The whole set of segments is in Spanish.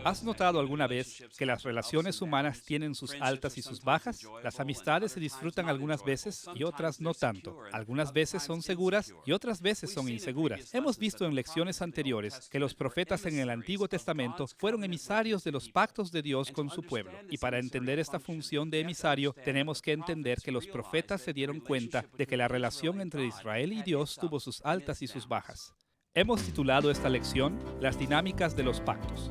¿Has notado alguna vez que las relaciones humanas tienen sus altas y sus bajas? Las amistades se disfrutan algunas veces y otras no tanto. Algunas veces son seguras y otras veces son inseguras. Hemos visto en lecciones anteriores que los profetas en el Antiguo Testamento fueron emisarios de los pactos de Dios con su pueblo. Y para entender esta función de emisario, tenemos que entender que los profetas se dieron cuenta de que la relación entre Israel y Dios tuvo sus altas y sus bajas. Hemos titulado esta lección Las dinámicas de los pactos.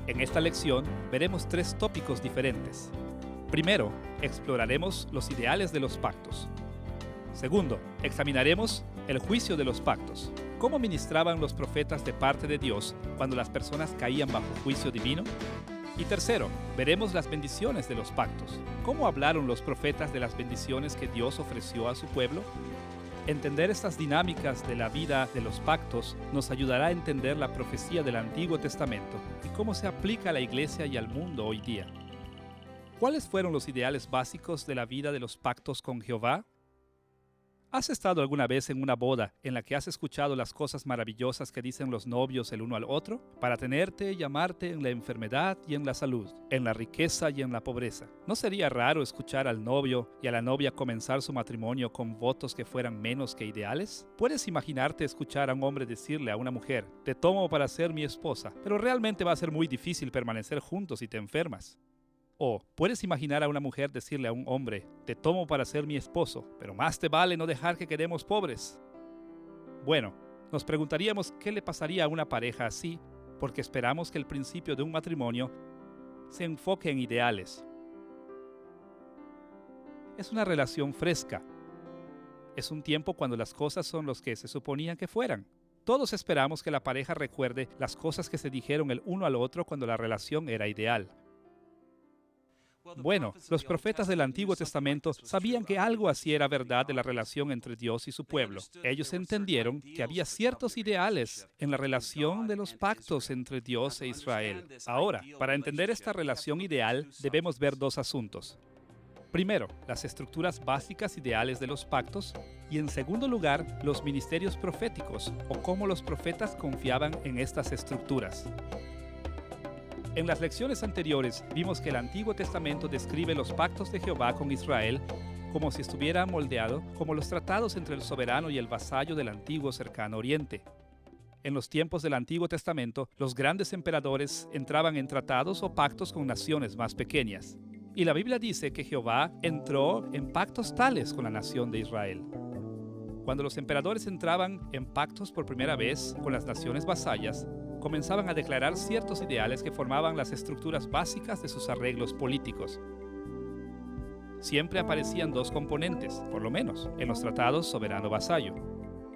En esta lección veremos tres tópicos diferentes. Primero, exploraremos los ideales de los pactos. Segundo, examinaremos el juicio de los pactos. ¿Cómo ministraban los profetas de parte de Dios cuando las personas caían bajo juicio divino? Y tercero, veremos las bendiciones de los pactos. ¿Cómo hablaron los profetas de las bendiciones que Dios ofreció a su pueblo? Entender estas dinámicas de la vida de los pactos nos ayudará a entender la profecía del Antiguo Testamento y cómo se aplica a la iglesia y al mundo hoy día. ¿Cuáles fueron los ideales básicos de la vida de los pactos con Jehová? ¿Has estado alguna vez en una boda en la que has escuchado las cosas maravillosas que dicen los novios el uno al otro? Para tenerte y amarte en la enfermedad y en la salud, en la riqueza y en la pobreza. ¿No sería raro escuchar al novio y a la novia comenzar su matrimonio con votos que fueran menos que ideales? ¿Puedes imaginarte escuchar a un hombre decirle a una mujer, te tomo para ser mi esposa, pero realmente va a ser muy difícil permanecer juntos si te enfermas? O puedes imaginar a una mujer decirle a un hombre, te tomo para ser mi esposo, pero más te vale no dejar que quedemos pobres. Bueno, nos preguntaríamos qué le pasaría a una pareja así, porque esperamos que el principio de un matrimonio se enfoque en ideales. Es una relación fresca. Es un tiempo cuando las cosas son los que se suponían que fueran. Todos esperamos que la pareja recuerde las cosas que se dijeron el uno al otro cuando la relación era ideal. Bueno, los profetas del Antiguo Testamento sabían que algo así era verdad de la relación entre Dios y su pueblo. Ellos entendieron que había ciertos ideales en la relación de los pactos entre Dios e Israel. Ahora, para entender esta relación ideal, debemos ver dos asuntos. Primero, las estructuras básicas ideales de los pactos y en segundo lugar, los ministerios proféticos o cómo los profetas confiaban en estas estructuras. En las lecciones anteriores vimos que el Antiguo Testamento describe los pactos de Jehová con Israel como si estuviera moldeado como los tratados entre el soberano y el vasallo del antiguo cercano oriente. En los tiempos del Antiguo Testamento, los grandes emperadores entraban en tratados o pactos con naciones más pequeñas. Y la Biblia dice que Jehová entró en pactos tales con la nación de Israel. Cuando los emperadores entraban en pactos por primera vez con las naciones vasallas, comenzaban a declarar ciertos ideales que formaban las estructuras básicas de sus arreglos políticos. Siempre aparecían dos componentes, por lo menos, en los tratados soberano-vasallo.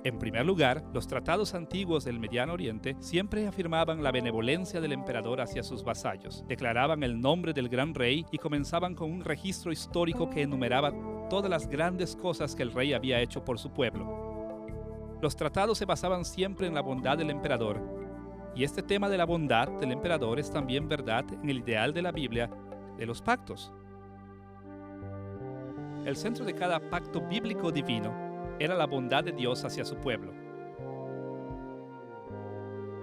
En primer lugar, los tratados antiguos del Mediano Oriente siempre afirmaban la benevolencia del emperador hacia sus vasallos, declaraban el nombre del gran rey y comenzaban con un registro histórico que enumeraba todas las grandes cosas que el rey había hecho por su pueblo. Los tratados se basaban siempre en la bondad del emperador. Y este tema de la bondad del emperador es también verdad en el ideal de la Biblia de los pactos. El centro de cada pacto bíblico divino era la bondad de Dios hacia su pueblo.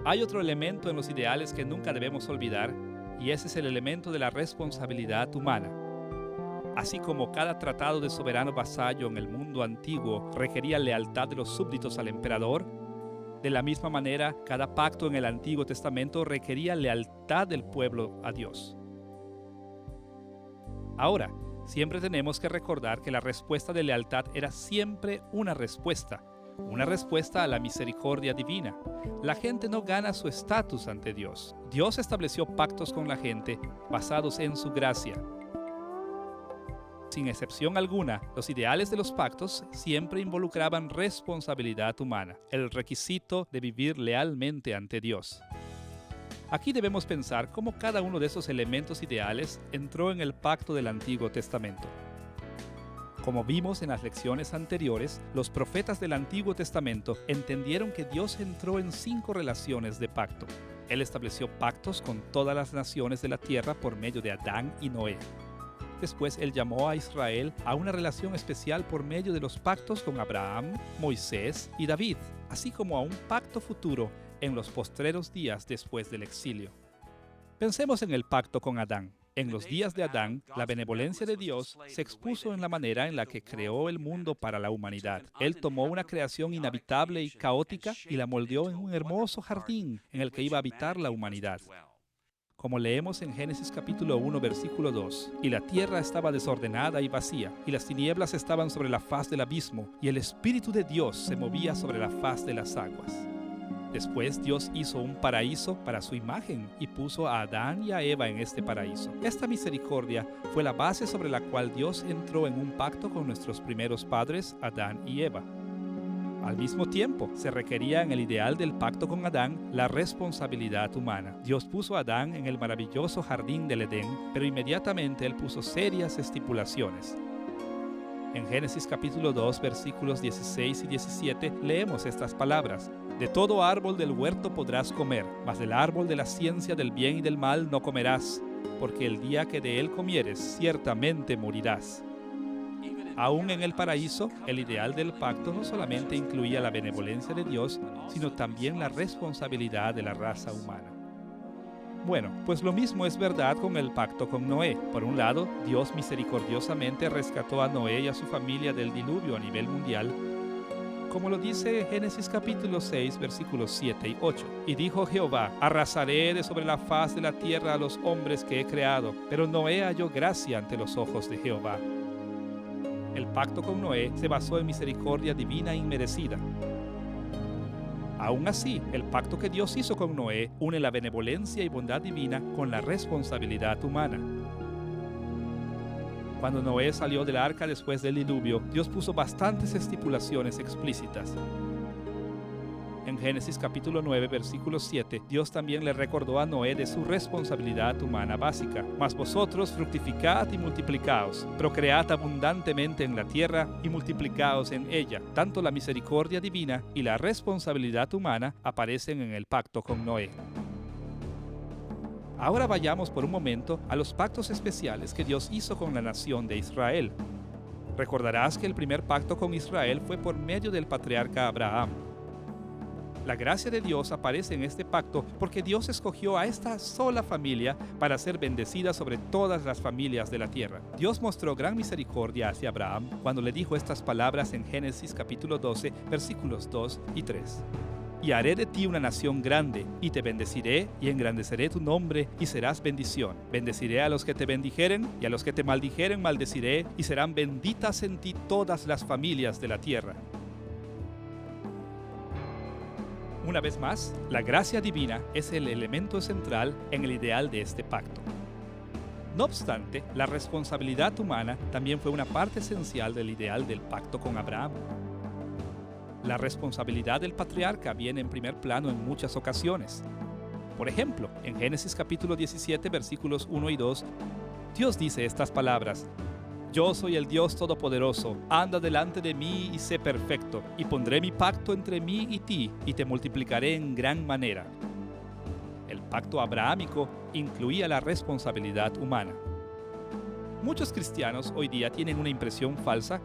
Hay otro elemento en los ideales que nunca debemos olvidar, y ese es el elemento de la responsabilidad humana. Así como cada tratado de soberano vasallo en el mundo antiguo requería lealtad de los súbditos al emperador, de la misma manera, cada pacto en el Antiguo Testamento requería lealtad del pueblo a Dios. Ahora, siempre tenemos que recordar que la respuesta de lealtad era siempre una respuesta a la misericordia divina. La gente no gana su estatus ante Dios. Dios estableció pactos con la gente basados en su gracia. Sin excepción alguna, los ideales de los pactos siempre involucraban responsabilidad humana, el requisito de vivir lealmente ante Dios. Aquí debemos pensar cómo cada uno de esos elementos ideales entró en el pacto del Antiguo Testamento. Como vimos en las lecciones anteriores, los profetas del Antiguo Testamento entendieron que Dios entró en 5 relaciones de pacto. Él estableció pactos con todas las naciones de la tierra por medio de Adán y Noé. Después Él llamó a Israel a una relación especial por medio de los pactos con Abraham, Moisés y David, así como a un pacto futuro en los postreros días después del exilio. Pensemos en el pacto con Adán. En los días de Adán, la benevolencia de Dios se expuso en la manera en la que creó el mundo para la humanidad. Él tomó una creación inhabitable y caótica y la moldeó en un hermoso jardín en el que iba a habitar la humanidad. Como leemos en Génesis capítulo 1, versículo 2, y la tierra estaba desordenada y vacía, y las tinieblas estaban sobre la faz del abismo, y el Espíritu de Dios se movía sobre la faz de las aguas. Después Dios hizo un paraíso para su imagen y puso a Adán y a Eva en este paraíso. Esta misericordia fue la base sobre la cual Dios entró en un pacto con nuestros primeros padres, Adán y Eva. Al mismo tiempo, se requería en el ideal del pacto con Adán la responsabilidad humana. Dios puso a Adán en el maravilloso jardín del Edén, pero inmediatamente Él puso serias estipulaciones. En Génesis capítulo 2, versículos 16 y 17, leemos estas palabras. De todo árbol del huerto podrás comer, mas del árbol de la ciencia del bien y del mal no comerás, porque el día que de él comieres, ciertamente morirás. Aún en el paraíso, el ideal del pacto no solamente incluía la benevolencia de Dios, sino también la responsabilidad de la raza humana. Bueno, pues lo mismo es verdad con el pacto con Noé. Por un lado, Dios misericordiosamente rescató a Noé y a su familia del diluvio a nivel mundial, como lo dice Génesis capítulo 6, versículos 7 y 8. Y dijo Jehová, arrasaré de sobre la faz de la tierra a los hombres que he creado, pero Noé halló gracia ante los ojos de Jehová. El pacto con Noé se basó en misericordia divina inmerecida. Aún así, el pacto que Dios hizo con Noé une la benevolencia y bondad divina con la responsabilidad humana. Cuando Noé salió del arca después del diluvio, Dios puso bastantes estipulaciones explícitas. En Génesis capítulo 9, versículo 7, Dios también le recordó a Noé de su responsabilidad humana básica. Mas vosotros fructificad y multiplicaos, procread abundantemente en la tierra y multiplicaos en ella. Tanto la misericordia divina y la responsabilidad humana aparecen en el pacto con Noé. Ahora vayamos por un momento a los pactos especiales que Dios hizo con la nación de Israel. Recordarás que el primer pacto con Israel fue por medio del patriarca Abraham. La gracia de Dios aparece en este pacto porque Dios escogió a esta sola familia para ser bendecida sobre todas las familias de la tierra. Dios mostró gran misericordia hacia Abraham cuando le dijo estas palabras en Génesis capítulo 12, versículos 2 y 3. Y haré de ti una nación grande, y te bendeciré, y engrandeceré tu nombre, y serás bendición. Bendeciré a los que te bendijeren, y a los que te maldijeren maldeciré, y serán benditas en ti todas las familias de la tierra. Una vez más, la gracia divina es el elemento central en el ideal de este pacto. No obstante, la responsabilidad humana también fue una parte esencial del ideal del pacto con Abraham. La responsabilidad del patriarca viene en primer plano en muchas ocasiones. Por ejemplo, en Génesis capítulo 17, versículos 1 y 2, Dios dice estas palabras: Yo soy el Dios Todopoderoso, anda delante de mí y sé perfecto, y pondré mi pacto entre mí y ti, y te multiplicaré en gran manera. El pacto abrahámico incluía la responsabilidad humana. Muchos cristianos hoy día tienen una impresión falsa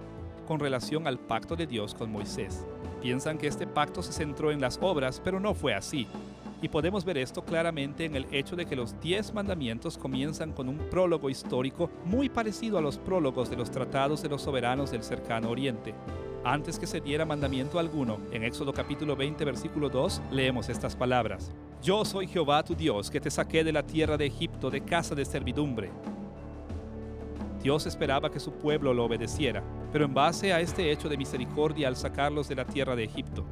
con relación al pacto de Dios con Moisés. Piensan que este pacto se centró en las obras, pero no fue así. Y podemos ver esto claramente en el hecho de que los 10 mandamientos comienzan con un prólogo histórico muy parecido a los prólogos de los tratados de los soberanos del cercano oriente. Antes que se diera mandamiento alguno, en Éxodo capítulo 20, versículo 2, leemos estas palabras: Yo soy Jehová tu Dios, que te saqué de la tierra de Egipto, de casa de servidumbre. Dios esperaba que su pueblo lo obedeciera, pero en base a este hecho de misericordia al sacarlos de la tierra de Egipto.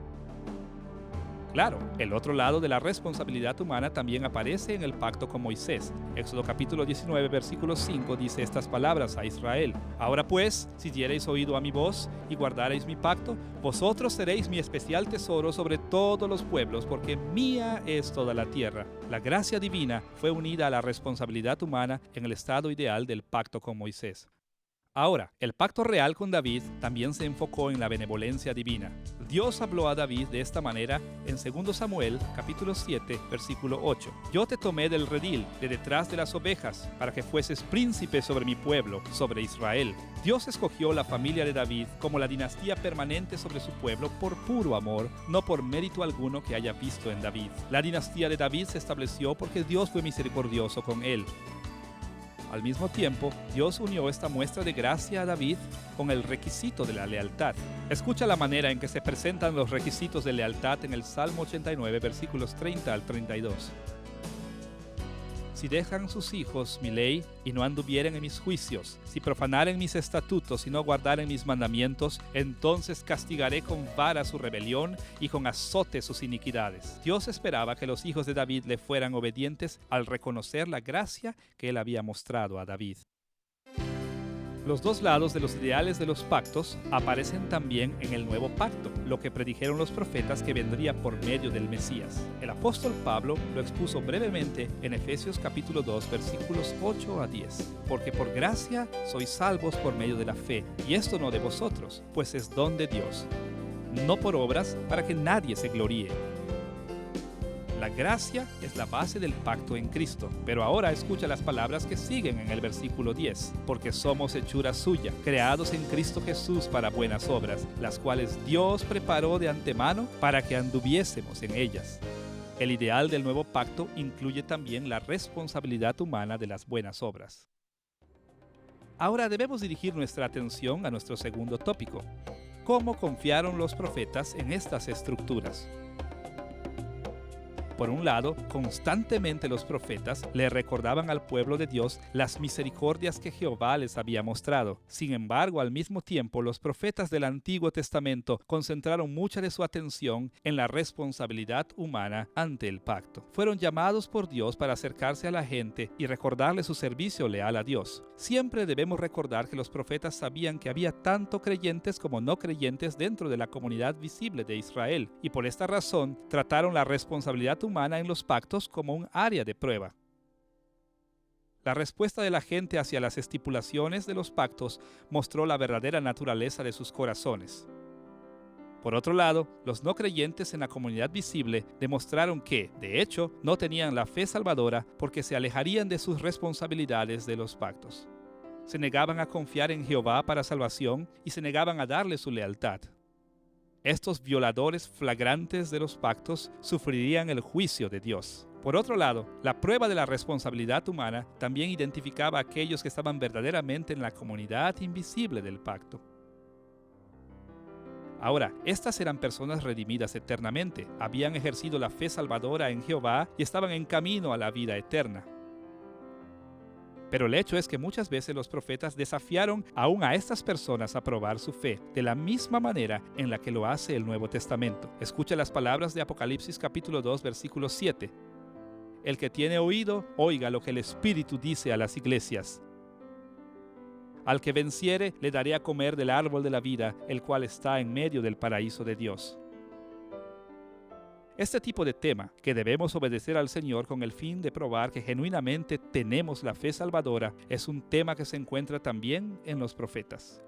Claro, el otro lado de la responsabilidad humana también aparece en el pacto con Moisés. Éxodo capítulo 19, versículo 5 dice estas palabras a Israel: Ahora pues, si diereis oído a mi voz y guardareis mi pacto, vosotros seréis mi especial tesoro sobre todos los pueblos, porque mía es toda la tierra. La gracia divina fue unida a la responsabilidad humana en el estado ideal del pacto con Moisés. Ahora, el pacto real con David también se enfocó en la benevolencia divina. Dios habló a David de esta manera en 2 Samuel, capítulo 7, versículo 8. Yo te tomé del redil, de detrás de las ovejas, para que fueses príncipe sobre mi pueblo, sobre Israel. Dios escogió la familia de David como la dinastía permanente sobre su pueblo por puro amor, no por mérito alguno que haya visto en David. La dinastía de David se estableció porque Dios fue misericordioso con él. Al mismo tiempo, Dios unió esta muestra de gracia a David con el requisito de la lealtad. Escucha la manera en que se presentan los requisitos de lealtad en el Salmo 89, versículos 30 al 32. Si dejan sus hijos mi ley y no anduvieren en mis juicios, si profanaren mis estatutos y no guardaren mis mandamientos, entonces castigaré con vara su rebelión y con azote sus iniquidades. Dios esperaba que los hijos de David le fueran obedientes al reconocer la gracia que él había mostrado a David. Los dos lados de los ideales de los pactos aparecen también en el nuevo pacto, lo que predijeron los profetas que vendría por medio del Mesías. El apóstol Pablo lo expuso brevemente en Efesios capítulo 2, versículos 8 a 10. Porque por gracia sois salvos por medio de la fe, y esto no de vosotros, pues es don de Dios, no por obras para que nadie se gloríe. La gracia es la base del pacto en Cristo, pero ahora escucha las palabras que siguen en el versículo 10. Porque somos hechura suya, creados en Cristo Jesús para buenas obras, las cuales Dios preparó de antemano para que anduviésemos en ellas. El ideal del nuevo pacto incluye también la responsabilidad humana de las buenas obras. Ahora debemos dirigir nuestra atención a nuestro segundo tópico. ¿Cómo confiaron los profetas en estas estructuras? Por un lado, constantemente los profetas le recordaban al pueblo de Dios las misericordias que Jehová les había mostrado. Sin embargo, al mismo tiempo, los profetas del Antiguo Testamento concentraron mucha de su atención en la responsabilidad humana ante el pacto. Fueron llamados por Dios para acercarse a la gente y recordarle su servicio leal a Dios. Siempre debemos recordar que los profetas sabían que había tanto creyentes como no creyentes dentro de la comunidad visible de Israel, y por esta razón trataron la responsabilidad humana en los pactos como un área de prueba. La respuesta de la gente hacia las estipulaciones de los pactos mostró la verdadera naturaleza de sus corazones. Por otro lado, los no creyentes en la comunidad visible demostraron que, de hecho, no tenían la fe salvadora porque se alejarían de sus responsabilidades de los pactos. Se negaban a confiar en Jehová para salvación y se negaban a darle su lealtad. Estos violadores flagrantes de los pactos sufrirían el juicio de Dios. Por otro lado, la prueba de la responsabilidad humana también identificaba a aquellos que estaban verdaderamente en la comunidad invisible del pacto. Ahora, estas eran personas redimidas eternamente, habían ejercido la fe salvadora en Jehová y estaban en camino a la vida eterna. Pero el hecho es que muchas veces los profetas desafiaron aún a estas personas a probar su fe, de la misma manera en la que lo hace el Nuevo Testamento. Escucha las palabras de Apocalipsis capítulo 2, versículo 7. El que tiene oído, oiga lo que el Espíritu dice a las iglesias. Al que venciere, le daré a comer del árbol de la vida, el cual está en medio del paraíso de Dios. Este tipo de tema, que debemos obedecer al Señor con el fin de probar que genuinamente tenemos la fe salvadora, es un tema que se encuentra también en los profetas.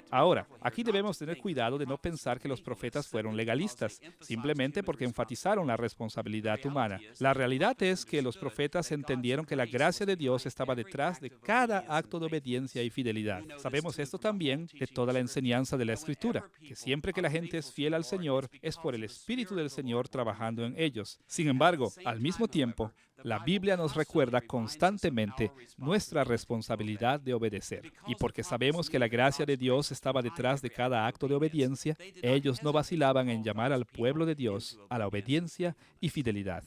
Ahora, aquí debemos tener cuidado de no pensar que los profetas fueron legalistas, simplemente porque enfatizaron la responsabilidad humana. La realidad es que los profetas entendieron que la gracia de Dios estaba detrás de cada acto de obediencia y fidelidad. Sabemos esto también de toda la enseñanza de la Escritura, que siempre que la gente es fiel al Señor, es por el Espíritu del Señor trabajando en ellos. Sin embargo, al mismo tiempo, la Biblia nos recuerda constantemente nuestra responsabilidad de obedecer. Y porque sabemos que la gracia de Dios estaba detrás de cada acto de obediencia, ellos no vacilaban en llamar al pueblo de Dios a la obediencia y fidelidad.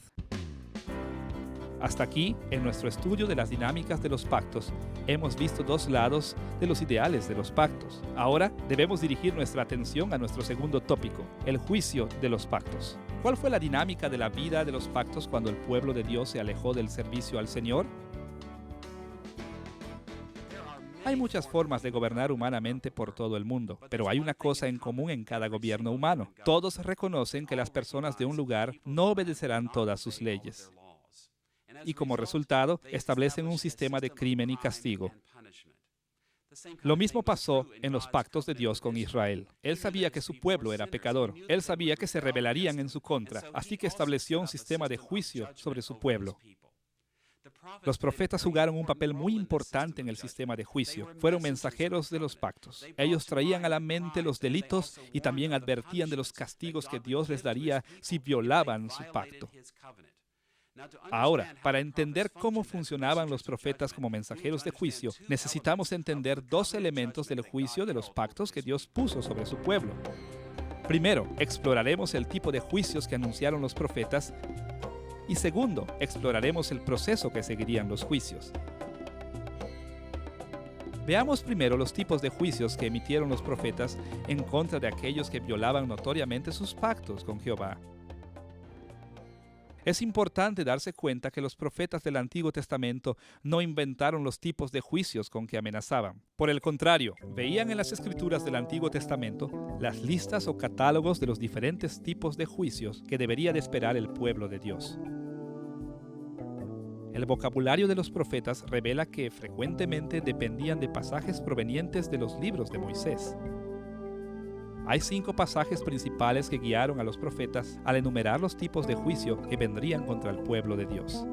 Hasta aquí, en nuestro estudio de las dinámicas de los pactos, hemos visto dos lados de los ideales de los pactos. Ahora debemos dirigir nuestra atención a nuestro segundo tópico, el juicio de los pactos. ¿Cuál fue la dinámica de la vida de los pactos cuando el pueblo de Dios se alejó del servicio al Señor? Hay muchas formas de gobernar humanamente por todo el mundo, pero hay una cosa en común en cada gobierno humano. Todos reconocen que las personas de un lugar no obedecerán todas sus leyes. Y como resultado, establecen un sistema de crimen y castigo. Lo mismo pasó en los pactos de Dios con Israel. Él sabía que su pueblo era pecador. Él sabía que se rebelarían en su contra, así que estableció un sistema de juicio sobre su pueblo. Los profetas jugaron un papel muy importante en el sistema de juicio. Fueron mensajeros de los pactos. Ellos traían a la mente los delitos y también advertían de los castigos que Dios les daría si violaban su pacto. Ahora, para entender cómo funcionaban los profetas como mensajeros de juicio, necesitamos entender dos elementos del juicio de los pactos que Dios puso sobre su pueblo. Primero, exploraremos el tipo de juicios que anunciaron los profetas. Y segundo, exploraremos el proceso que seguirían los juicios. Veamos primero los tipos de juicios que emitieron los profetas en contra de aquellos que violaban notoriamente sus pactos con Jehová. Es importante darse cuenta que los profetas del Antiguo Testamento no inventaron los tipos de juicios con que amenazaban. Por el contrario, veían en las Escrituras del Antiguo Testamento las listas o catálogos de los diferentes tipos de juicios que debería de esperar el pueblo de Dios. El vocabulario de los profetas revela que frecuentemente dependían de pasajes provenientes de los libros de Moisés. Hay 5 pasajes principales que guiaron a los profetas al enumerar los tipos de juicio que vendrían contra el pueblo de Dios.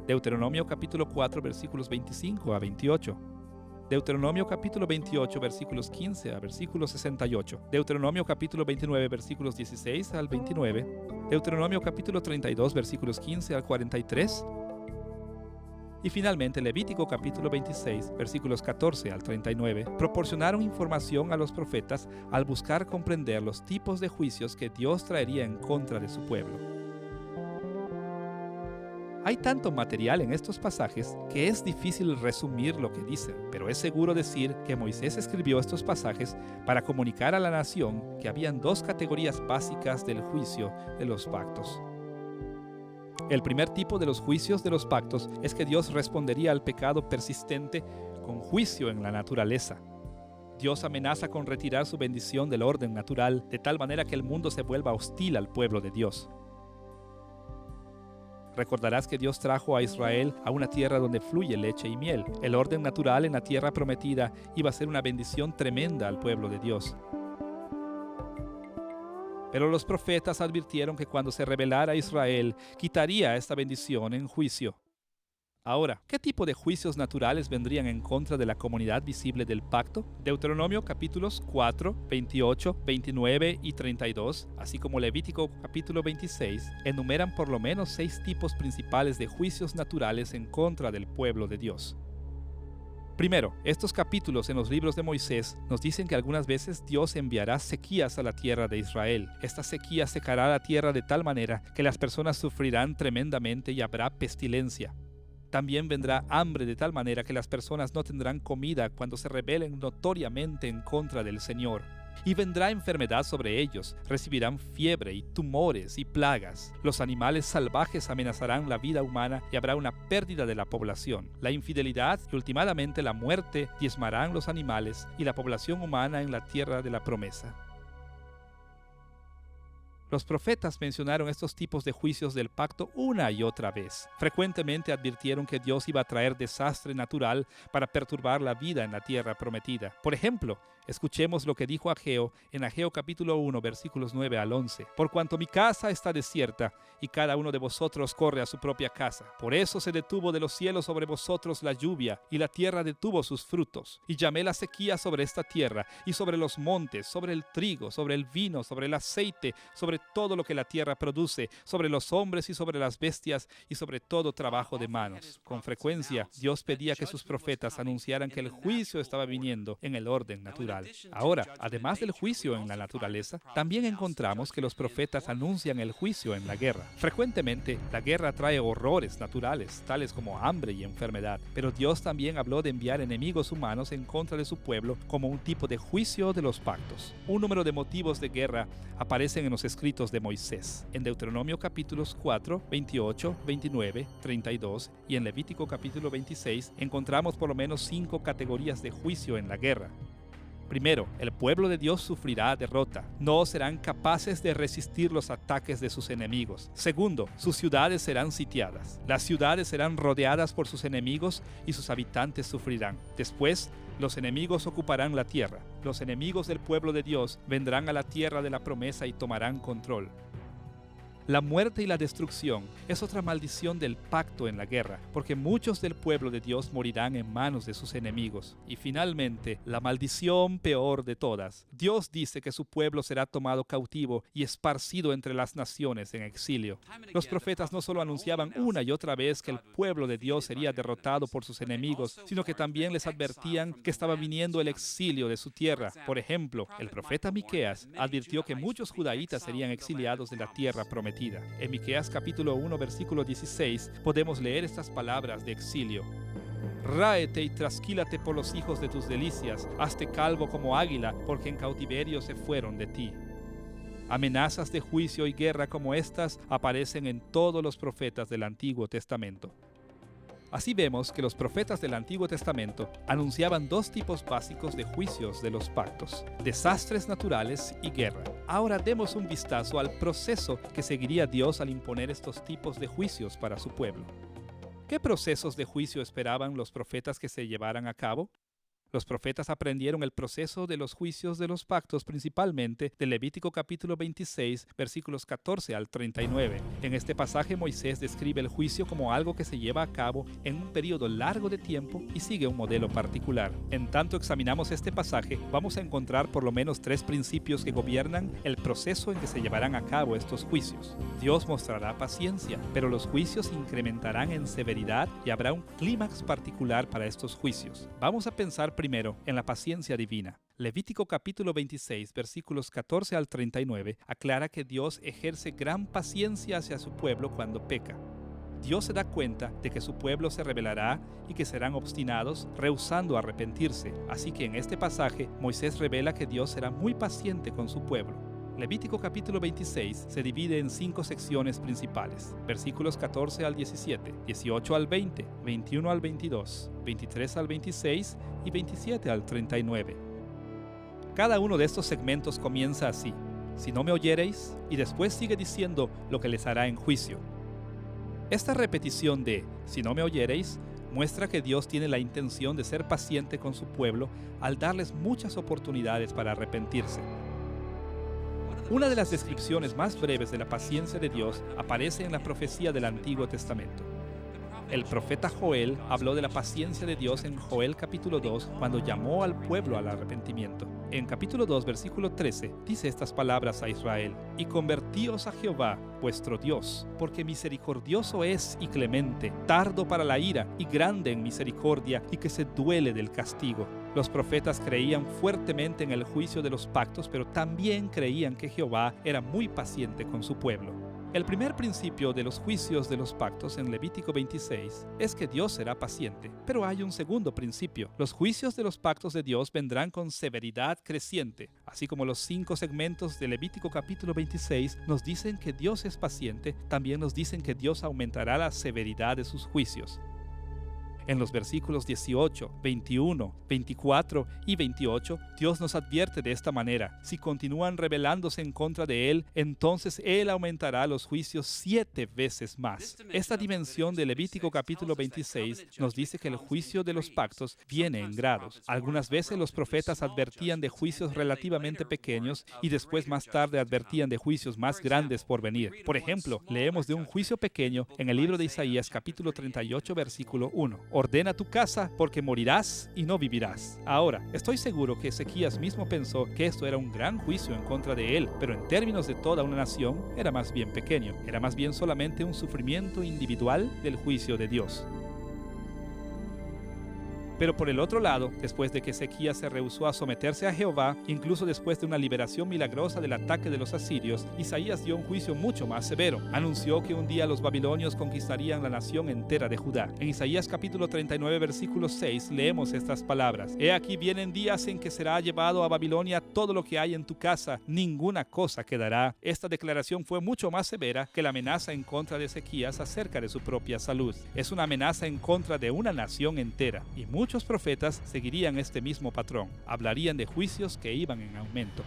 Deuteronomio capítulo 4 versículos 25 a 28. Deuteronomio capítulo 28 versículos 15 a versículos 68. Deuteronomio capítulo 29 versículos 16 al 29. Deuteronomio capítulo 32 versículos 15 al 43. Y finalmente Levítico capítulo 26, versículos 14 al 39, proporcionaron información a los profetas al buscar comprender los tipos de juicios que Dios traería en contra de su pueblo. Hay tanto material en estos pasajes que es difícil resumir lo que dicen, pero es seguro decir que Moisés escribió estos pasajes para comunicar a la nación que habían 2 categorías básicas del juicio de los pactos. El primer tipo de los juicios de los pactos es que Dios respondería al pecado persistente con juicio en la naturaleza. Dios amenaza con retirar su bendición del orden natural de tal manera que el mundo se vuelva hostil al pueblo de Dios. Recordarás que Dios trajo a Israel a una tierra donde fluye leche y miel. El orden natural en la tierra prometida iba a ser una bendición tremenda al pueblo de Dios. Pero los profetas advirtieron que cuando se rebelara Israel, quitaría esta bendición en juicio. Ahora, ¿qué tipo de juicios naturales vendrían en contra de la comunidad visible del pacto? Deuteronomio capítulos 4, 28, 29 y 32, así como Levítico capítulo 26, enumeran por lo menos 6 tipos principales de juicios naturales en contra del pueblo de Dios. Primero, estos capítulos en los libros de Moisés nos dicen que algunas veces Dios enviará sequías a la tierra de Israel. Esta sequía secará la tierra de tal manera que las personas sufrirán tremendamente y habrá pestilencia. También vendrá hambre de tal manera que las personas no tendrán comida cuando se rebelen notoriamente en contra del Señor. Y vendrá enfermedad sobre ellos, recibirán fiebre y tumores y plagas. Los animales salvajes amenazarán la vida humana y habrá una pérdida de la población. La infidelidad y últimamente la muerte diezmarán los animales y la población humana en la tierra de la promesa. Los profetas mencionaron estos tipos de juicios del pacto una y otra vez. Frecuentemente advirtieron que Dios iba a traer desastre natural para perturbar la vida en la tierra prometida. Por ejemplo, escuchemos lo que dijo Ageo en Ageo capítulo 1, versículos 9 al 11. Por cuanto mi casa está desierta y cada uno de vosotros corre a su propia casa. Por eso se detuvo de los cielos sobre vosotros la lluvia y la tierra detuvo sus frutos. Y llamé la sequía sobre esta tierra y sobre los montes, sobre el trigo, sobre el vino, sobre el aceite, sobre todo lo que la tierra produce, sobre los hombres y sobre las bestias y sobre todo trabajo de manos. Con frecuencia, Dios pedía que sus profetas anunciaran que el juicio estaba viniendo en el orden natural. Ahora, además del juicio en la naturaleza, también encontramos que los profetas anuncian el juicio en la guerra. Frecuentemente, la guerra trae horrores naturales, tales como hambre y enfermedad, pero Dios también habló de enviar enemigos humanos en contra de su pueblo como un tipo de juicio de los pactos. Un número de motivos de guerra aparecen en los escritos de Moisés, en Deuteronomio capítulos 4, 28, 29, 32 y en Levítico capítulo 26 encontramos por lo menos 5 categorías de juicio en la guerra. Primero, el pueblo de Dios sufrirá derrota. No serán capaces de resistir los ataques de sus enemigos. Segundo, sus ciudades serán sitiadas. Las ciudades serán rodeadas por sus enemigos y sus habitantes sufrirán. Después, los enemigos ocuparán la tierra. Los enemigos del pueblo de Dios vendrán a la tierra de la promesa y tomarán control. La muerte y la destrucción es otra maldición del pacto en la guerra, porque muchos del pueblo de Dios morirán en manos de sus enemigos. Y finalmente, la maldición peor de todas. Dios dice que su pueblo será tomado cautivo y esparcido entre las naciones en exilio. Los profetas no solo anunciaban una y otra vez que el pueblo de Dios sería derrotado por sus enemigos, sino que también les advertían que estaba viniendo el exilio de su tierra. Por ejemplo, el profeta Miqueas advirtió que muchos judaítas serían exiliados de la tierra prometida. En Miqueas capítulo 1, versículo 16, podemos leer estas palabras de exilio. Ráete y trasquílate por los hijos de tus delicias, hazte calvo como águila, porque en cautiverio se fueron de ti. Amenazas de juicio y guerra como estas aparecen en todos los profetas del Antiguo Testamento. Así vemos que los profetas del Antiguo Testamento anunciaban dos tipos básicos de juicios de los pactos: desastres naturales y guerra. Ahora demos un vistazo al proceso que seguiría Dios al imponer estos tipos de juicios para su pueblo. ¿Qué procesos de juicio esperaban los profetas que se llevaran a cabo? Los profetas aprendieron el proceso de los juicios de los pactos principalmente de Levítico capítulo 26, versículos 14 al 39. En este pasaje Moisés describe el juicio como algo que se lleva a cabo en un periodo largo de tiempo y sigue un modelo particular. En tanto examinamos este pasaje, vamos a encontrar por lo menos 3 principios que gobiernan el proceso en que se llevarán a cabo estos juicios. Dios mostrará paciencia, pero los juicios incrementarán en severidad y habrá un clímax particular para estos juicios. Vamos a pensar primero en la paciencia divina. Levítico capítulo 26, versículos 14 al 39, aclara que Dios ejerce gran paciencia hacia su pueblo cuando peca. Dios se da cuenta de que su pueblo se rebelará y que serán obstinados, rehusando arrepentirse. Así que en este pasaje, Moisés revela que Dios será muy paciente con su pueblo. Levítico capítulo 26 se divide en 5 secciones principales, versículos 14 al 17, 18 al 20, 21 al 22, 23 al 26 y 27 al 39. Cada uno de estos segmentos comienza así: si no me oyereis, y después sigue diciendo lo que les hará en juicio. Esta repetición de si no me oyereis muestra que Dios tiene la intención de ser paciente con su pueblo al darles muchas oportunidades para arrepentirse. Una de las descripciones más breves de la paciencia de Dios aparece en la profecía del Antiguo Testamento. El profeta Joel habló de la paciencia de Dios en Joel capítulo 2 cuando llamó al pueblo al arrepentimiento. En capítulo 2, versículo 13, dice estas palabras a Israel: y convertíos a Jehová, vuestro Dios, porque misericordioso es y clemente, tardo para la ira y grande en misericordia, y que se duele del castigo. Los profetas creían fuertemente en el juicio de los pactos, pero también creían que Jehová era muy paciente con su pueblo. El primer principio de los juicios de los pactos en Levítico 26 es que Dios será paciente, pero hay un segundo principio. Los juicios de los pactos de Dios vendrán con severidad creciente. Así como los 5 segmentos de Levítico capítulo 26 nos dicen que Dios es paciente, también nos dicen que Dios aumentará la severidad de sus juicios. En los versículos 18, 21, 24 y 28, Dios nos advierte de esta manera: si continúan rebelándose en contra de Él, entonces Él aumentará los juicios 7 veces más. Esta dimensión de Levítico capítulo 26 nos dice que el juicio de los pactos viene en grados. Algunas veces los profetas advertían de juicios relativamente pequeños y después más tarde advertían de juicios más grandes por venir. Por ejemplo, leemos de un juicio pequeño en el libro de Isaías capítulo 38, versículo 1. Ordena tu casa porque morirás y no vivirás. Ahora, estoy seguro que Ezequías mismo pensó que esto era un gran juicio en contra de él, pero en términos de toda una nación era más bien pequeño. Era más bien solamente un sufrimiento individual del juicio de Dios. Pero por el otro lado, después de que Ezequías se rehusó a someterse a Jehová, incluso después de una liberación milagrosa del ataque de los asirios, Isaías dio un juicio mucho más severo. Anunció que un día los babilonios conquistarían la nación entera de Judá. En Isaías capítulo 39, versículo 6, leemos estas palabras: He aquí vienen días en que será llevado a Babilonia todo lo que hay en tu casa, ninguna cosa quedará. Esta declaración fue mucho más severa que la amenaza en contra de Ezequías acerca de su propia salud. Es una amenaza en contra de una nación entera, y muchos muchos profetas seguirían este mismo patrón. Hablarían de juicios que iban en aumento.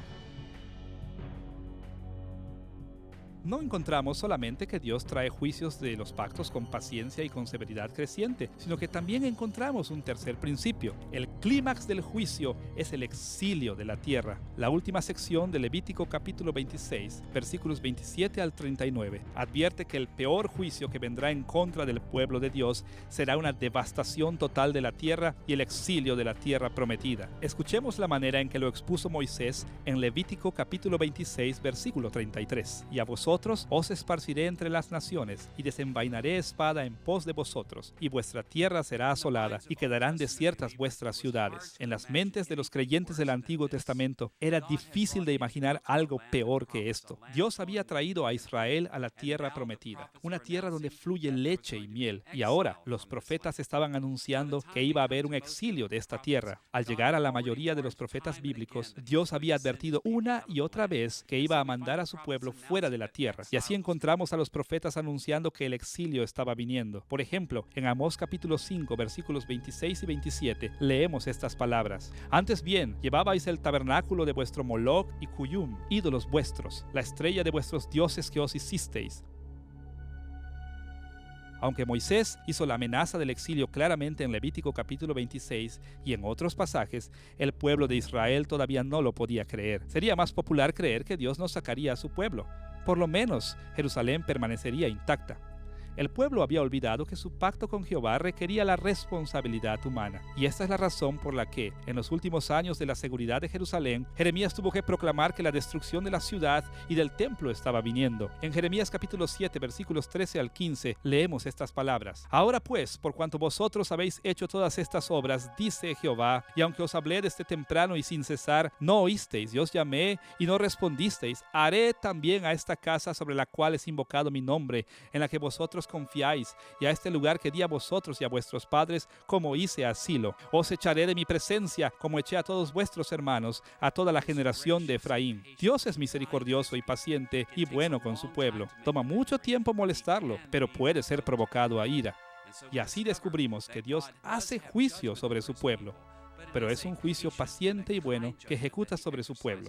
No encontramos solamente que Dios trae juicios de los pactos con paciencia y con severidad creciente, sino que también encontramos un tercer principio. El clímax del juicio es el exilio de la tierra. La última sección de Levítico capítulo 26, versículos 27 al 39, advierte que el peor juicio que vendrá en contra del pueblo de Dios será una devastación total de la tierra y el exilio de la tierra prometida. Escuchemos la manera en que lo expuso Moisés en Levítico capítulo 26, versículo 33. Y a vosotros os esparciré entre las naciones, y desenvainaré espada en pos de vosotros, y vuestra tierra será asolada, y quedarán desiertas vuestras ciudades. En las mentes de los creyentes del Antiguo Testamento era difícil de imaginar algo peor que esto. Dios había traído a Israel a la tierra prometida, una tierra donde fluye leche y miel, y ahora los profetas estaban anunciando que iba a haber un exilio de esta tierra. Al llegar a la mayoría de los profetas bíblicos, Dios había advertido una y otra vez que iba a mandar a su pueblo fuera de la tierra. Y así encontramos a los profetas anunciando que el exilio estaba viniendo. Por ejemplo, en Amós capítulo 5, versículos 26 y 27, leemos estas palabras. Antes bien, llevabais el tabernáculo de vuestro Moloc y Cuyum, ídolos vuestros, la estrella de vuestros dioses que os hicisteis. Aunque Moisés hizo la amenaza del exilio claramente en Levítico capítulo 26 y en otros pasajes, el pueblo de Israel todavía no lo podía creer. Sería más popular creer que Dios no sacaría a su pueblo. Por lo menos, Jerusalén permanecería intacta. El pueblo había olvidado que su pacto con Jehová requería la responsabilidad humana. Y esta es la razón por la que, en los últimos años de la seguridad de Jerusalén, Jeremías tuvo que proclamar que la destrucción de la ciudad y del templo estaba viniendo. En Jeremías capítulo 7, versículos 13 al 15, leemos estas palabras. Ahora pues, por cuanto vosotros habéis hecho todas estas obras, dice Jehová, y aunque os hablé desde temprano y sin cesar, no oísteis, y os llamé y no respondisteis, haré también a esta casa sobre la cual es invocado mi nombre, en la que vosotros confiáis, y a este lugar que di a vosotros y a vuestros padres, como hice a Silo. Os echaré de mi presencia, como eché a todos vuestros hermanos, a toda la generación de Efraín. Dios es misericordioso y paciente y bueno con su pueblo. Toma mucho tiempo molestarlo, pero puede ser provocado a ira. Y así descubrimos que Dios hace juicio sobre su pueblo, pero es un juicio paciente y bueno que ejecuta sobre su pueblo.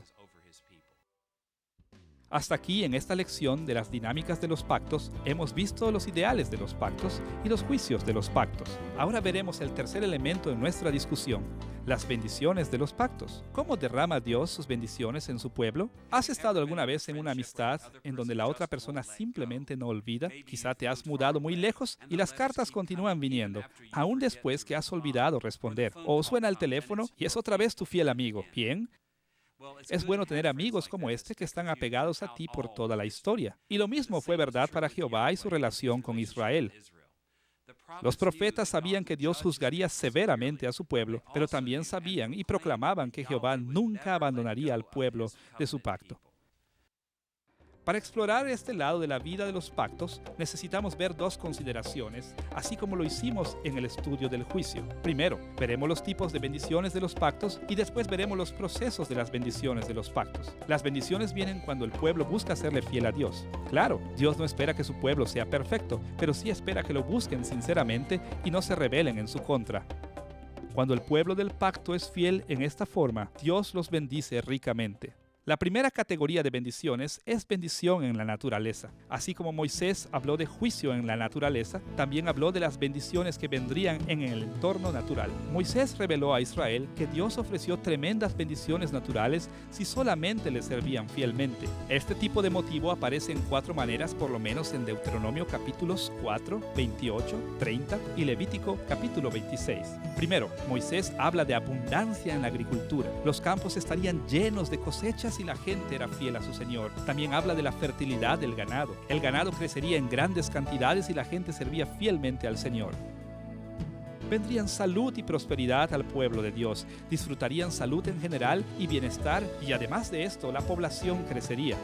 Hasta aquí, en esta lección de las dinámicas de los pactos, hemos visto los ideales de los pactos y los juicios de los pactos. Ahora veremos el tercer elemento en nuestra discusión, las bendiciones de los pactos. ¿Cómo derrama Dios sus bendiciones en su pueblo? ¿Has estado alguna vez en una amistad en donde la otra persona simplemente no olvida? Quizá te has mudado muy lejos y las cartas continúan viniendo, aún después que has olvidado responder. O suena el teléfono y es otra vez tu fiel amigo. Bien. Es bueno tener amigos como este que están apegados a ti por toda la historia. Y lo mismo fue verdad para Jehová y su relación con Israel. Los profetas sabían que Dios juzgaría severamente a su pueblo, pero también sabían y proclamaban que Jehová nunca abandonaría al pueblo de su pacto. Para explorar este lado de la vida de los pactos, necesitamos ver dos consideraciones, así como lo hicimos en el estudio del juicio. Primero, veremos los tipos de bendiciones de los pactos y después veremos los procesos de las bendiciones de los pactos. Las bendiciones vienen cuando el pueblo busca serle fiel a Dios. Claro, Dios no espera que su pueblo sea perfecto, pero sí espera que lo busquen sinceramente y no se rebelen en su contra. Cuando el pueblo del pacto es fiel en esta forma, Dios los bendice ricamente. La primera categoría de bendiciones es bendición en la naturaleza. Así como Moisés habló de juicio en la naturaleza, también habló de las bendiciones que vendrían en el entorno natural. Moisés reveló a Israel que Dios ofreció tremendas bendiciones naturales si solamente le servían fielmente. Este tipo de motivo aparece en 4 maneras, por lo menos en Deuteronomio capítulos 4, 28, 30 y Levítico capítulo 26. Primero, Moisés habla de abundancia en la agricultura. Los campos estarían llenos de cosechas y la gente era fiel a su Señor. También habla de la fertilidad del ganado. El ganado crecería en grandes cantidades y la gente servía fielmente al Señor. Vendrían salud y prosperidad al pueblo de Dios. Disfrutarían salud en general y bienestar, y además de esto, la población crecería.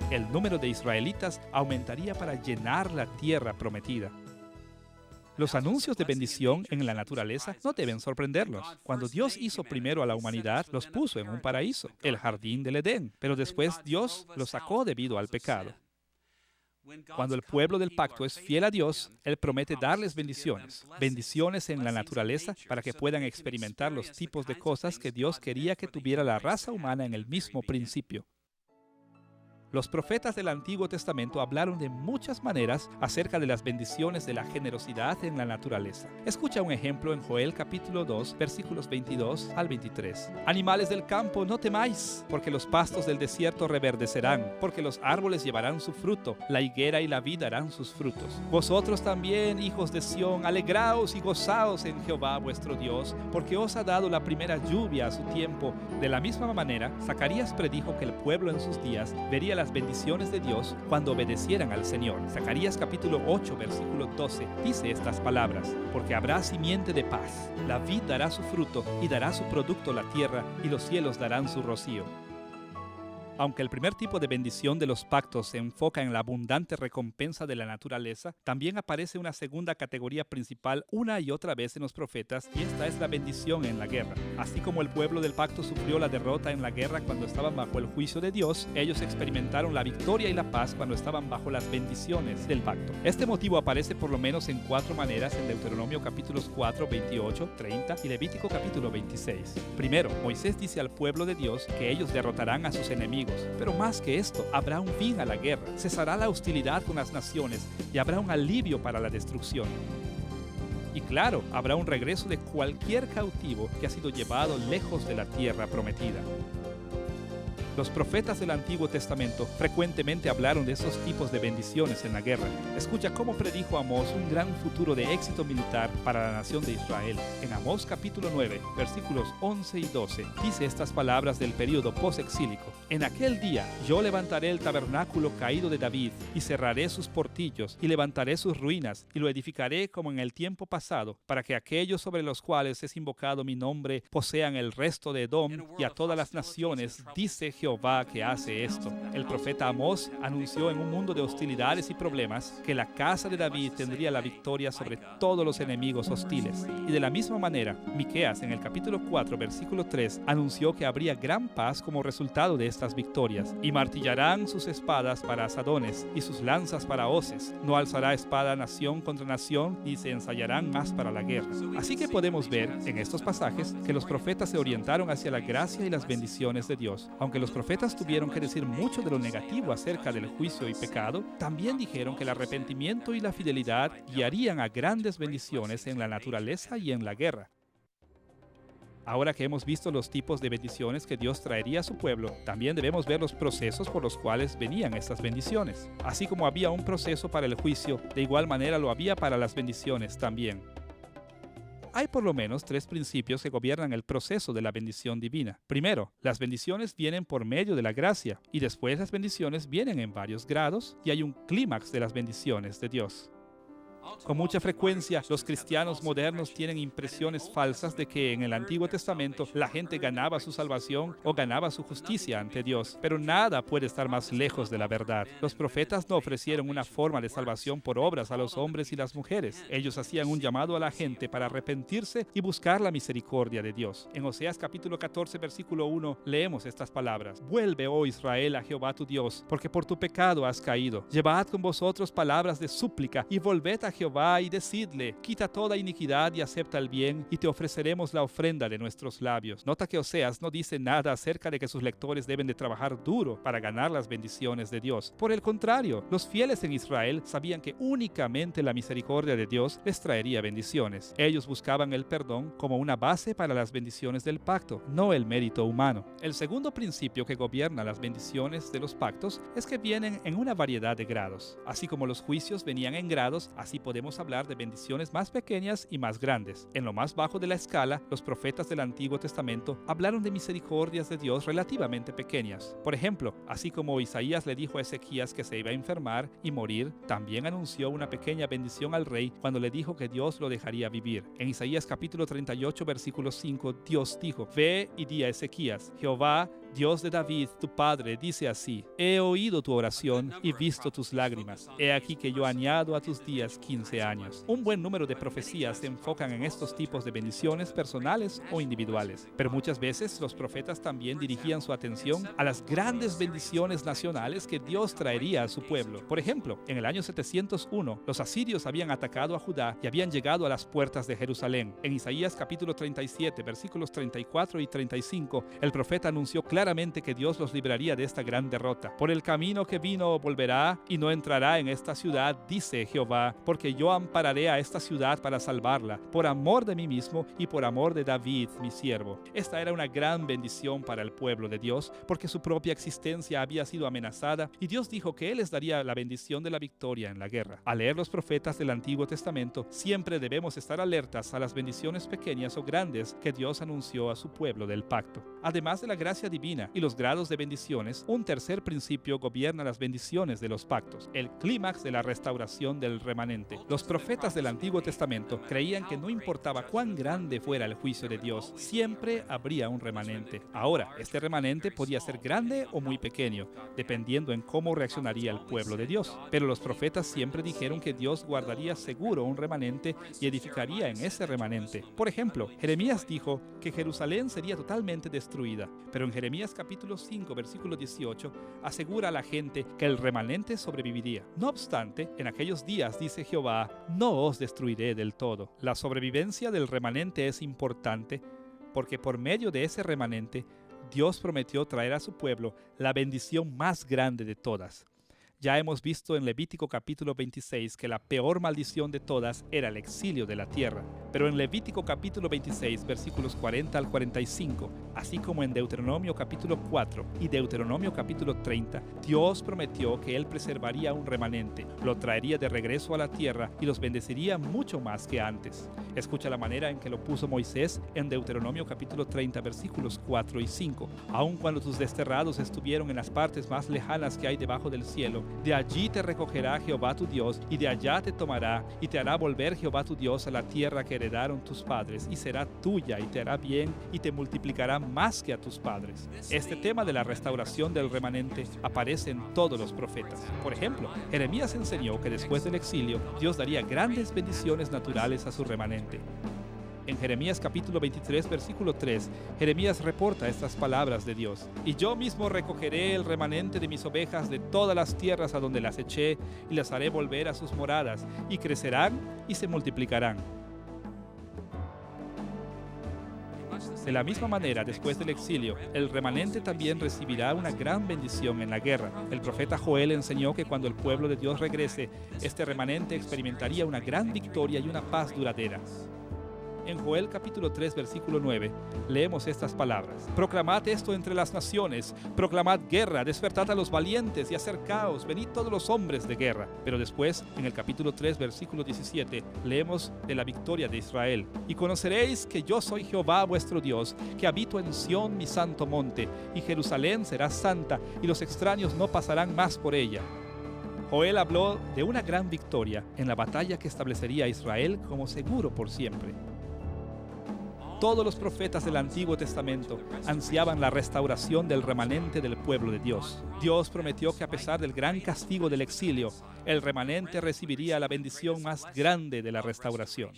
El número de israelitas aumentaría para llenar la tierra prometida. Los anuncios de bendición en la naturaleza no deben sorprenderlos. Cuando Dios hizo primero a la humanidad, los puso en un paraíso, el jardín del Edén, pero después Dios los sacó debido al pecado. Cuando el pueblo del pacto es fiel a Dios, Él promete darles bendiciones, bendiciones en la naturaleza para que puedan experimentar los tipos de cosas que Dios quería que tuviera la raza humana en el mismo principio. Los profetas del Antiguo Testamento hablaron de muchas maneras acerca de las bendiciones de la generosidad en la naturaleza. Escucha un ejemplo en Joel capítulo 2, versículos 22 al 23. Animales del campo, no temáis, porque los pastos del desierto reverdecerán, porque los árboles llevarán su fruto, la higuera y la vid darán sus frutos. Vosotros también, hijos de Sión, alegraos y gozaos en Jehová vuestro Dios, porque os ha dado la primera lluvia a su tiempo. De la misma manera, Zacarías predijo que el pueblo en sus días vería las bendiciones de Dios cuando obedecieran al Señor. Zacarías capítulo 8, versículo 12 dice estas palabras: porque habrá simiente de paz, la vid dará su fruto y dará su producto la tierra, y los cielos darán su rocío. Aunque el primer tipo de bendición de los pactos se enfoca en la abundante recompensa de la naturaleza, también aparece una segunda categoría principal una y otra vez en los profetas, y esta es la bendición en la guerra. Así como el pueblo del pacto sufrió la derrota en la guerra cuando estaban bajo el juicio de Dios, ellos experimentaron la victoria y la paz cuando estaban bajo las bendiciones del pacto. Este motivo aparece por lo menos en 4 maneras en Deuteronomio capítulos 4, 28, 30 y Levítico capítulo 26. Primero, Moisés dice al pueblo de Dios que ellos derrotarán a sus enemigos. Pero más que esto, habrá un fin a la guerra, cesará la hostilidad con las naciones y habrá un alivio para la destrucción. Y claro, habrá un regreso de cualquier cautivo que ha sido llevado lejos de la tierra prometida. Los profetas del Antiguo Testamento frecuentemente hablaron de esos tipos de bendiciones en la guerra. Escucha cómo predijo Amós un gran futuro de éxito militar para la nación de Israel. En Amós capítulo 9, versículos 11 y 12, dice estas palabras del período post-exílico: en aquel día yo levantaré el tabernáculo caído de David, y cerraré sus portillos, y levantaré sus ruinas, y lo edificaré como en el tiempo pasado, para que aquellos sobre los cuales es invocado mi nombre posean el resto de Edom y a todas las naciones, dice Jehová que hace esto. El profeta Amós anunció en un mundo de hostilidades y problemas que la casa de David tendría la victoria sobre todos los enemigos hostiles. Y de la misma manera, Miqueas en el capítulo 4, versículo 3, anunció que habría gran paz como resultado de estas victorias. Y martillarán sus espadas para asadones y sus lanzas para hoces. No alzará espada nación contra nación, ni se ensayarán más para la guerra. Así que podemos ver en estos pasajes que los profetas se orientaron hacia la gracia y las bendiciones de Dios. Aunque los profetas tuvieron que decir mucho de lo negativo acerca del juicio y pecado, también dijeron que el arrepentimiento y la fidelidad guiarían a grandes bendiciones en la naturaleza y en la guerra. Ahora que hemos visto los tipos de bendiciones que Dios traería a su pueblo, también debemos ver los procesos por los cuales venían estas bendiciones. Así como había un proceso para el juicio, de igual manera lo había para las bendiciones también. Hay por lo menos 3 principios que gobiernan el proceso de la bendición divina. Primero, las bendiciones vienen por medio de la gracia, y después las bendiciones vienen en varios grados, y hay un clímax de las bendiciones de Dios. Con mucha frecuencia, los cristianos modernos tienen impresiones falsas de que en el Antiguo Testamento la gente ganaba su salvación o ganaba su justicia ante Dios, pero nada puede estar más lejos de la verdad. Los profetas no ofrecieron una forma de salvación por obras a los hombres y las mujeres. Ellos hacían un llamado a la gente para arrepentirse y buscar la misericordia de Dios. En Oseas capítulo 14, versículo 1, leemos estas palabras: vuelve, oh Israel, a Jehová tu Dios, porque por tu pecado has caído. Llevad con vosotros palabras de súplica y volved a Jehová y decidle: quita toda iniquidad y acepta el bien, y te ofreceremos la ofrenda de nuestros labios. Nota que Oseas no dice nada acerca de que sus lectores deben de trabajar duro para ganar las bendiciones de Dios. Por el contrario, los fieles en Israel sabían que únicamente la misericordia de Dios les traería bendiciones. Ellos buscaban el perdón como una base para las bendiciones del pacto, no el mérito humano. El segundo principio que gobierna las bendiciones de los pactos es que vienen en una variedad de grados. Así como los juicios venían en grados, así podemos hablar de bendiciones más pequeñas y más grandes. En lo más bajo de la escala, los profetas del Antiguo Testamento hablaron de misericordias de Dios relativamente pequeñas. Por ejemplo, así como Isaías le dijo a Ezequías que se iba a enfermar y morir, también anunció una pequeña bendición al rey cuando le dijo que Dios lo dejaría vivir. En Isaías capítulo 38, versículo 5, Dios dijo: ve y di a Ezequías: Jehová Dios de David, tu padre, dice así: he oído tu oración y visto tus lágrimas. He aquí que yo añado a tus días 15 años. Un buen número de profecías se enfocan en estos tipos de bendiciones personales o individuales, pero muchas veces los profetas también dirigían su atención a las grandes bendiciones nacionales que Dios traería a su pueblo. Por ejemplo, en el año 701, los asirios habían atacado a Judá y habían llegado a las puertas de Jerusalén. En Isaías capítulo 37, versículos 34 y 35, el profeta anunció claramente que Dios los libraría de esta gran derrota. Por el camino que vino volverá y no entrará en esta ciudad, dice Jehová, porque yo ampararé a esta ciudad para salvarla, por amor de mí mismo y por amor de David, mi siervo. Esta era una gran bendición para el pueblo de Dios, porque su propia existencia había sido amenazada, y Dios dijo que Él les daría la bendición de la victoria en la guerra. Al leer los profetas del Antiguo Testamento, siempre debemos estar alertas a las bendiciones pequeñas o grandes que Dios anunció a su pueblo del pacto. Además de la gracia divina y los grados de bendiciones, un tercer principio gobierna las bendiciones de los pactos: el clímax de la restauración del remanente. Los profetas del Antiguo Testamento creían que no importaba cuán grande fuera el juicio de Dios, siempre habría un remanente. Ahora, este remanente podía ser grande o muy pequeño, dependiendo en cómo reaccionaría el pueblo de Dios. Pero los profetas siempre dijeron que Dios guardaría seguro un remanente y edificaría en ese remanente. Por ejemplo, Jeremías dijo que Jerusalén sería totalmente destruida, pero en Jeremías capítulo 5, versículo 18, asegura a la gente que el remanente sobreviviría. No obstante, en aquellos días, dice Jehová, no os destruiré del todo. La sobrevivencia del remanente es importante porque por medio de ese remanente, Dios prometió traer a su pueblo la bendición más grande de todas. Ya hemos visto en Levítico capítulo 26 que la peor maldición de todas era el exilio de la tierra. Pero en Levítico capítulo 26, versículos 40 al 45, así como en Deuteronomio capítulo 4 y Deuteronomio capítulo 30, Dios prometió que Él preservaría un remanente, lo traería de regreso a la tierra y los bendeciría mucho más que antes. Escucha la manera en que lo puso Moisés en Deuteronomio capítulo 30, versículos 4 y 5. Aun cuando tus desterrados estuvieron en las partes más lejanas que hay debajo del cielo, de allí te recogerá Jehová tu Dios, y de allá te tomará, y te hará volver Jehová tu Dios a la tierra que heredaron tus padres, y será tuya, y te hará bien, y te multiplicará más que a tus padres. Este tema de la restauración del remanente aparece en todos los profetas. Por ejemplo, Jeremías enseñó que después del exilio, Dios daría grandes bendiciones naturales a su remanente. En Jeremías capítulo 23, versículo 3, Jeremías reporta estas palabras de Dios: y yo mismo recogeré el remanente de mis ovejas de todas las tierras a donde las eché, y las haré volver a sus moradas, y crecerán y se multiplicarán. De la misma manera, después del exilio, el remanente también recibirá una gran bendición en la guerra. El profeta Joel enseñó que cuando el pueblo de Dios regrese, este remanente experimentaría una gran victoria y una paz duradera. En Joel capítulo 3, versículo 9, leemos estas palabras: proclamad esto entre las naciones, proclamad guerra, despertad a los valientes y acercaos, venid todos los hombres de guerra. Pero después, en el capítulo 3, versículo 17, leemos de la victoria de Israel: y conoceréis que yo soy Jehová vuestro Dios, que habito en Sión mi santo monte, y Jerusalén será santa, y los extraños no pasarán más por ella. Joel habló de una gran victoria en la batalla que establecería a Israel como seguro por siempre. Todos los profetas del Antiguo Testamento ansiaban la restauración del remanente del pueblo de Dios. Dios prometió que a pesar del gran castigo del exilio, el remanente recibiría la bendición más grande de la restauración.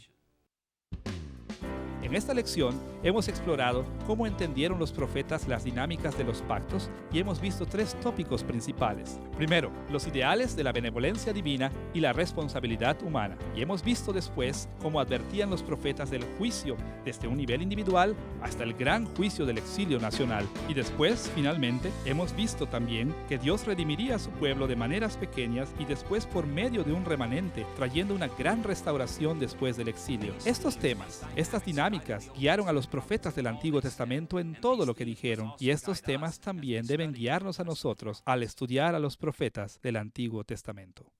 En esta lección hemos explorado cómo entendieron los profetas las dinámicas de los pactos y hemos visto tres tópicos principales. Primero, los ideales de la benevolencia divina y la responsabilidad humana. Y hemos visto después cómo advertían los profetas del juicio desde un nivel individual hasta el gran juicio del exilio nacional. Y después, finalmente, hemos visto también que Dios redimiría a su pueblo de maneras pequeñas y después por medio de un remanente, trayendo una gran restauración después del exilio. Estos temas, estas dinámicas, guiaron a los profetas del Antiguo Testamento en todo lo que dijeron, y estos temas también deben guiarnos a nosotros al estudiar a los profetas del Antiguo Testamento.